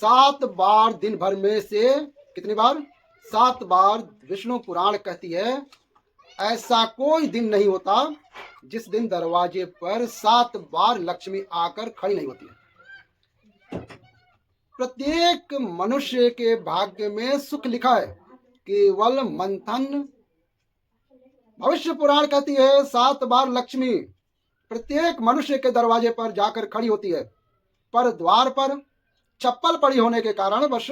7 बार दिन भर में से कितनी बार? 7 बार विष्णु पुराण कहती है ऐसा कोई दिन नहीं होता जिस दिन दरवाजे पर 7 बार लक्ष्मी आकर खड़ी नहीं होती है। प्रत्येक मनुष्य के भाग्य में सुख लिखा है, केवल मंथन। भविष्य पुराण कहती है 7 बार लक्ष्मी प्रत्येक मनुष्य के दरवाजे पर जाकर खड़ी होती है, पर द्वार पर चप्पल पड़ी होने के कारण बस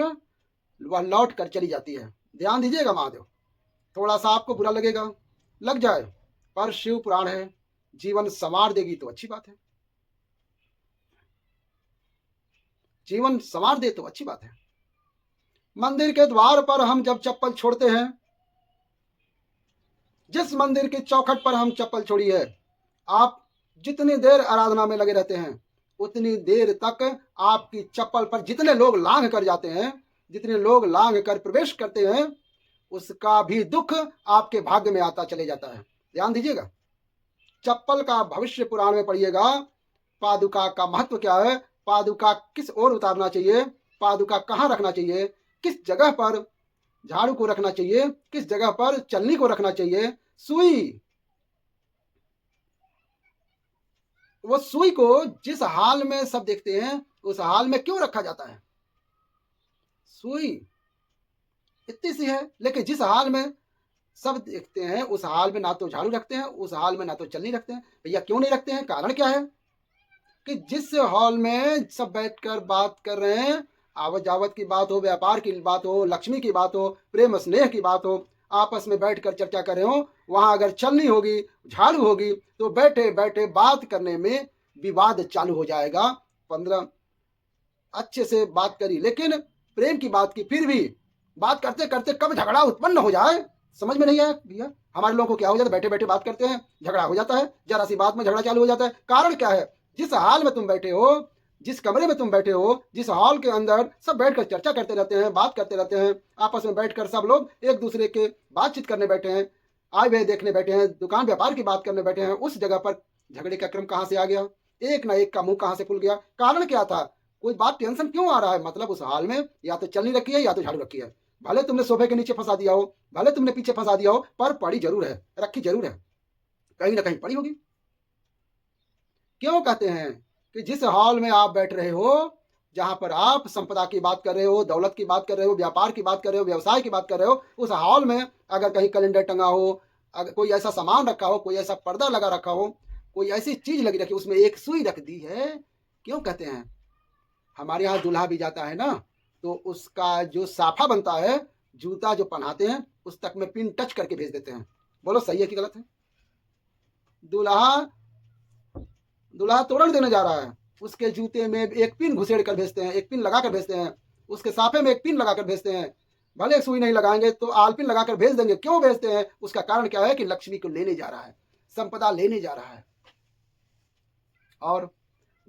वह लौट कर चली जाती है। ध्यान दीजिएगा महादेव, थोड़ा सा आपको बुरा लगेगा, लग जाए, पर शिव पुराण है, जीवन संवार देगी तो अच्छी बात है, जीवन संवार दे तो अच्छी बात है। मंदिर के द्वार पर हम जब चप्पल छोड़ते हैं, जिस मंदिर की चौखट पर हम चप्पल छोड़ी है, आप जितनी देर आराधना में लगे रहते हैं उतनी देर तक आपकी चप्पल पर जितने लोग लांघ कर जाते हैं, जितने लोग लांघ कर प्रवेश करते हैं, उसका भी दुख आपके भाग्य में आता चले जाता है। ध्यान दीजिएगा, चप्पल का भविष्य पुराण में पढ़िएगा। पादुका का महत्व क्या है, पादुका किस ओर उतारना चाहिए, पादुका कहाँ रखना चाहिए, किस जगह पर झाड़ू को रखना चाहिए, किस जगह पर चलनी को रखना चाहिए, सुई, वो सुई को जिस हाल में सब देखते हैं उस हाल में क्यों रखा जाता है? सुई इतनी सी है, लेकिन जिस हाल में सब देखते हैं उस हाल में ना तो झाड़ू रखते हैं, उस हाल में ना तो चलनी रखते हैं। भैया क्यों नहीं रखते हैं? कारण क्या है कि जिस हॉल में सब बैठकर बात कर रहे हैं, आवत जावत की बात हो, व्यापार की बात हो, लक्ष्मी की बात हो, प्रेम स्नेह की बात हो, आपस में बैठकर चर्चा कर रहे हो, वहां अगर चलनी होगी, झाड़ू होगी, तो बैठे बैठे बात करने में विवाद चालू हो जाएगा। 15 अच्छे से बात करी, लेकिन प्रेम की बात की, फिर भी बात करते करते कब झगड़ा उत्पन्न हो जाए समझ में नहीं आया भैया। हमारे लोगों को क्या हो जाता है, बैठे बैठे बात करते हैं, झगड़ा हो जाता है, जरा सी बात में झगड़ा चालू हो जाता है। कारण क्या है? जिस हाल में तुम बैठे हो, जिस कमरे में तुम बैठे हो, जिस हॉल के अंदर सब बैठकर चर्चा करते रहते हैं, बात करते रहते हैं, आपस में बैठकर सब लोग एक दूसरे के बातचीत करने बैठे हैं, आए हुए देखने बैठे हैं, दुकान व्यापार की बात करने बैठे हैं, उस जगह पर झगड़े का क्रम कहां से आ गया? एक ना एक का मुंह कहां से खुल गया? कारण क्या था? कोई बात टेंशन क्यों आ रहा है? मतलब उस हाल में या तो चलनी रखी है या तो झाड़ू रखी है। भले तुमने सोफे के नीचे फंसा दिया हो, भले तुमने पीछे फंसा दिया हो, पर पड़ी जरूर है, रखी जरूर है, कहीं ना कहीं पड़ी होगी। क्यों कहते हैं कि जिस हॉल में आप बैठ रहे हो, जहां पर आप संपदा की बात कर रहे हो, दौलत की बात कर रहे हो, व्यापार की बात कर रहे हो, व्यवसाय की बात कर रहे हो, उस हॉल में अगर कहीं कैलेंडर टंगा हो, अगर कोई ऐसा सामान रखा हो, कोई ऐसा पर्दा लगा रखा हो, कोई ऐसी चीज लगी रखी, उसमें एक सुई रख दी है, क्यों कहते हैं? हमारे यहाँ दूल्हा भी जाता है ना, तो उसका जो साफा बनता है, जूता जो पहनाते हैं, उस तक में पिन टच करके भेज देते हैं। बोलो सही है कि गलत है? दूल्हा दूल्हा तोरण देने जा रहा है, उसके जूते में एक पिन घुसेड़ कर भेजते हैं, एक पिन लगा कर भेजते हैं, उसके साफे में एक पिन लगाकर भेजते हैं। भले सुई नहीं लगाएंगे तो आलपिन लगाकर भेज देंगे। क्यों भेजते हैं? उसका कारण क्या है कि लक्ष्मी को लेने जा रहा है, संपदा लेने जा रहा है, और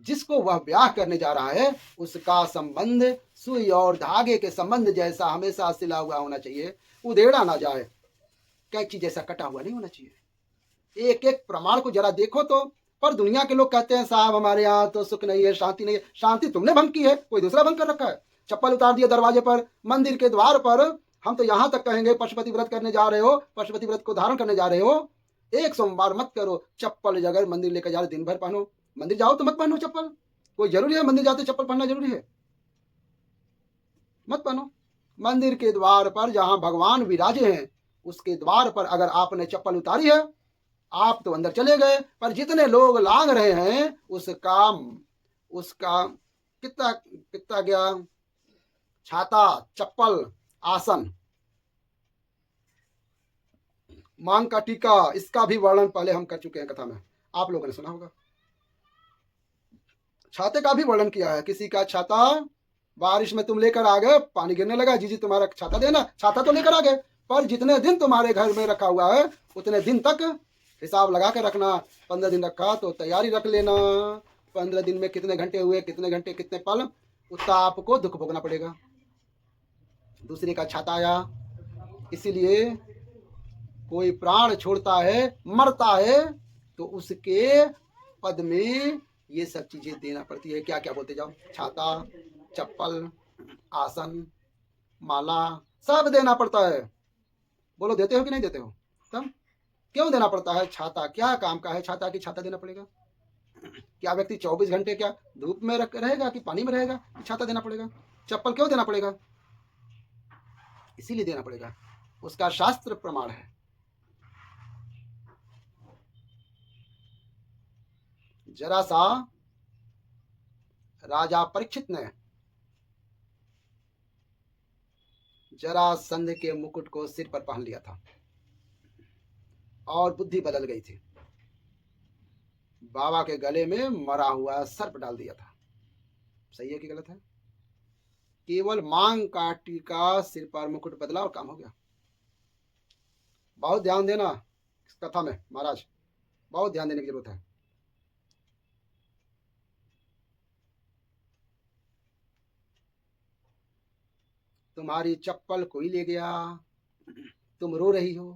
जिसको वह ब्याह करने जा रहा है उसका संबंध सुई और धागे के संबंध जैसा हमेशा सिला हुआ होना चाहिए, उधेड़ा ना जाए, कैंची जैसा कटा हुआ नहीं होना चाहिए। एक एक प्रमाण को जरा देखो तो। पर दुनिया के लोग कहते हैं साहब हमारे यहाँ तो सुख नहीं है, शांति नहीं है। शांति तुमने भंग की है, कोई दूसरा भंग कर रखा है। चप्पल उतार दिया दरवाजे पर, मंदिर के द्वार पर। हम तो यहाँ तक कहेंगे पशुपति व्रत करने जा रहे हो, पशुपति व्रत को धारण करने जा रहे हो, एक सोमवार मत करो। चप्पल अगर मंदिर लेकर जा रहे दिन भर पहनो, मंदिर जाओ तो मत पहनो चप्पल। कोई जरूरी है मंदिर जाते चप्पल पहनना जरूरी है? मत पहनो। मंदिर के द्वार पर जहां भगवान विराजे हैं उसके द्वार पर अगर आपने चप्पल उतारी है, आप तो अंदर चले गए, पर जितने लोग लांग रहे हैं उसका उसका कितना कितना गया? छाता, चप्पल, आसन, मांग का टीका, इसका भी वर्णन पहले हम कर चुके हैं कथा में, आप लोगों ने सुना होगा। छाते का भी वर्णन किया है। किसी का छाता बारिश में तुम लेकर आ गए, पानी गिरने लगा, जी तुम्हारा छाता देना, छाता तो लेकर आ गए, पर जितने दिन तुम्हारे घर में रखा हुआ है उतने दिन तक हिसाब लगा कर रखना। 15 दिन रखा तो तैयारी रख लेना, 15 दिन में कितने घंटे हुए, कितने घंटे कितने पल, उतना आपको दुख भोगना पड़ेगा। दूसरे का छाता आया, इसीलिए कोई प्राण छोड़ता है, मरता है, तो उसके पद में ये सब चीजें देना पड़ती है। क्या क्या बोलते जाओ? छाता, चप्पल, आसन, माला सब देना पड़ता है। बोलो देते हो कि नहीं देते हो? तब क्यों देना पड़ता है? छाता क्या काम का है छाता की छाता देना पड़ेगा? क्या व्यक्ति 24 घंटे क्या धूप में रहेगा कि पानी में रहेगा? छाता देना पड़ेगा। चप्पल क्यों देना पड़ेगा? इसीलिए देना पड़ेगा, उसका शास्त्र प्रमाण है। जरा सा राजा परीक्षित ने जरासंध के मुकुट को सिर पर पहन लिया था और बुद्धि बदल गई थी। बाबा के गले में मरा हुआ सर्प डाल दिया था। सही है कि गलत है? केवल मांग का टीका, सिर पर मुकुट बदला और काम हो गया। बहुत ध्यान देना इस कथा में महाराज, बहुत ध्यान देने की जरूरत है। तुम्हारी चप्पल कोई ले गया, तुम रो रही हो।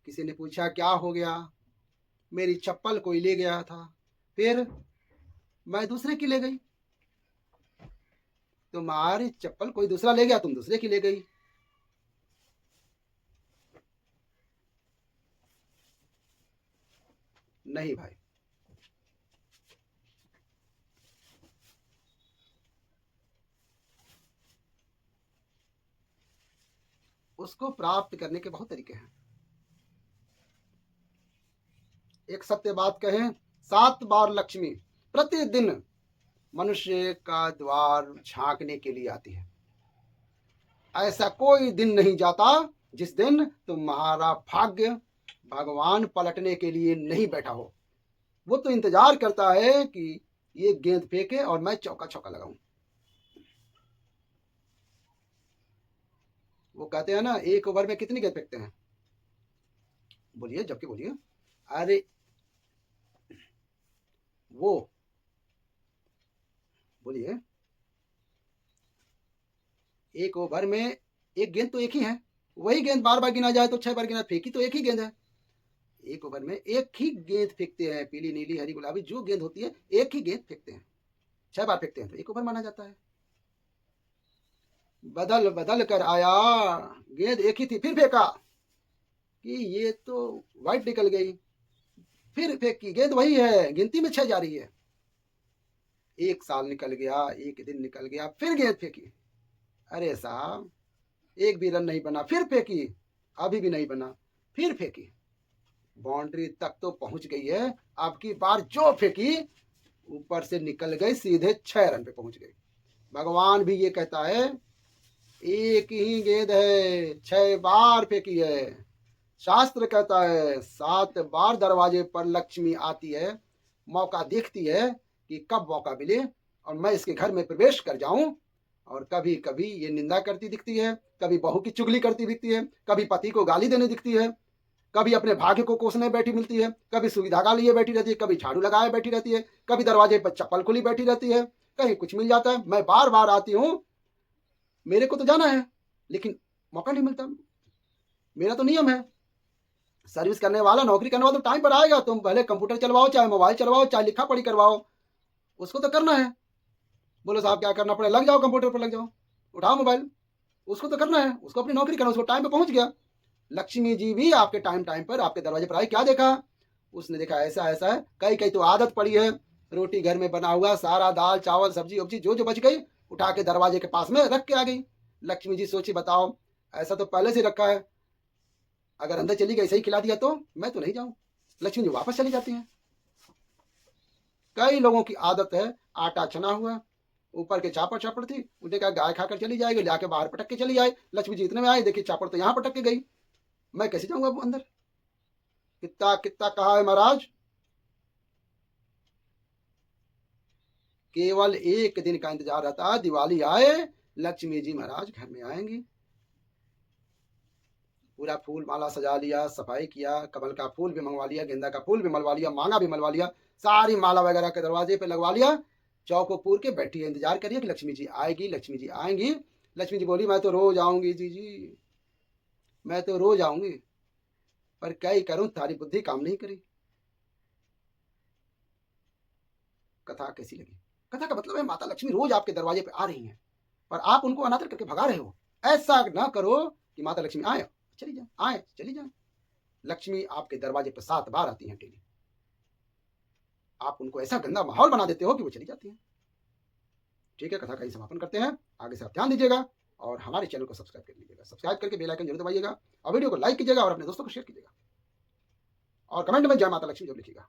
किसी ने पूछा क्या हो गया? मेरी चप्पल कोई ले गया था, फिर मैं दूसरे की ले गई। तुम्हारी चप्पल कोई दूसरा ले गया, तुम दूसरे की ले गई। नहीं भाई, उसको प्राप्त करने के बहुत तरीके हैं। एक सत्य बात कहें, 7 बार लक्ष्मी प्रतिदिन मनुष्य का द्वार झांकने के लिए आती है। ऐसा कोई दिन नहीं जाता जिस दिन तुम्हारा भाग्य भगवान पलटने के लिए नहीं बैठा हो। वो तो इंतजार करता है कि ये गेंद फेंके और मैं चौका छक्का लगाऊं। वो कहते हैं ना, एक ओवर में कितनी गेंद फेंकते हैं? बोलिए, जबकि बोलिए। अरे वो बोलिए, एक ओवर में एक गेंद तो एक ही है। वही गेंद बार बार गिना जाए तो 6 बार गिना, फेंकी तो एक ही गेंद है। एक ओवर में एक ही गेंद फेंकते हैं, पीली नीली हरी गुलाबी जो गेंद होती है एक ही गेंद फेंकते हैं। 6 बार फेंकते हैं तो एक ओवर माना जाता है। बदल बदल कर आया, गेंद एक ही थी, फिर फेंका कि ये तो वाइट निकल गई, फिर फेंकी, गेंद वही है, गिनती में 6 जा रही है। एक साल निकल गया, एक दिन निकल गया, फिर गेंद फेंकी। अरे साहब, एक भी रन नहीं बना, फिर फेंकी, अभी भी नहीं बना, फिर फेंकी, बाउंड्री तक तो पहुंच गई है। अब की बार जो फेंकी ऊपर से निकल गई, सीधे 6 रन पे पहुंच गई। भगवान भी ये कहता है, एक ही गेंद है, 6 बार फेंकी है। शास्त्र कहता है 7 बार दरवाजे पर लक्ष्मी आती है, मौका देखती है कि कब मौका मिले और मैं इसके घर में प्रवेश कर जाऊं। और कभी कभी ये निंदा करती दिखती है, कभी बहू की चुगली करती दिखती है, कभी पति को गाली देने दिखती है, कभी अपने भाग्य को कोसने बैठी मिलती है, कभी सुई धागा लिए बैठी रहती है, कभी झाड़ू लगाए बैठी रहती है, कभी दरवाजे पर चप्पल खुली बैठी रहती है, कहीं कुछ मिल जाता है। मैं बार बार आती हूँ, मेरे को तो जाना है लेकिन मौका नहीं मिलता। मेरा तो नियम है, सर्विस करने वाला, नौकरी करने वाला तो टाइम पर आएगा। तुम भले कंप्यूटर चलवाओ, चाहे मोबाइल चलवाओ, चाहे लिखा पढ़ी करवाओ, उसको तो करना है। बोलो साहब क्या करना पड़े? लग जाओ कंप्यूटर पर, लग जाओ, उठाओ मोबाइल, उसको तो करना है, उसको अपनी नौकरी करना, उसको टाइम पे पहुंच गया। लक्ष्मी जी भी आपके टाइम टाइम पर आपके दरवाजे पर आई, क्या देखा? उसने देखा ऐसा ऐसा है। कई कई तो आदत पड़ी है, रोटी घर में बना हुआ सारा, दाल चावल सब्जी उब्जी जो जो बच गई उठा के दरवाजे के पास में रख के आ गई। लक्ष्मी जी सोची, बताओ ऐसा तो पहले से रखा है, अगर अंदर चली गई सही खिला दिया तो मैं तो नहीं जाऊं। लक्ष्मी जी वापस चली जाती हैं। कई लोगों की आदत है, आटा छना हुआ, ऊपर के चापड़ चापड़ थी, उन्हें कहा गाय खाकर चली जाएगी, लाके बाहर पटक के चली आए। लक्ष्मी जी इतने में आई, देखिए चापड़ तो यहाँ पटक के गई, मैं कैसे जाऊंगा वो अंदर? कितना कितना कहा है महाराज, केवल एक दिन का इंतजार रहता है, दिवाली आए लक्ष्मी जी महाराज घर में आएंगी। पूरा फूल माला सजा लिया, सफाई किया, कमल का फूल भी मंगवा लिया, गेंदा का फूल भी मलवा लिया, मांगा भी मलवा लिया, सारी माला वगैरह के दरवाजे पे लगवा लिया। चौको पूर के बैठी है, इंतजार करिए कि लक्ष्मी जी आएगी, लक्ष्मी जी आएंगी। लक्ष्मी जी बोली, मैं तो रोज आऊंगी जी, मैं तो रोज आऊंगी, पर क्या ही करूं, तारी बुद्धि काम नहीं करी। कथा कैसी लगी? कथा का मतलब है माता लक्ष्मी रोज आपके दरवाजे पे आ रही हैं, पर आप उनको अनादर करके भगा रहे हो। ऐसा ना करो कि माता लक्ष्मी आए चली जाए, आए चली जाए। लक्ष्मी आपके दरवाजे पर 7 बार आती हैं डेली। आप उनको ऐसा गंदा माहौल बना देते हो कि वो चली जाती हैं। ठीक है, कथा का ही समापन करते हैं। आगे से आप ध्यान दीजिएगा और हमारे चैनल को सब्सक्राइब कर लीजिएगा। सब्सक्राइब करके बेल आइकन जरूर दबाइएगा और वीडियो को लाइक कीजिएगा और अपने दोस्तों को शेयर कीजिएगा और कमेंट में जय माता लक्ष्मी जरूर लिखिएगा।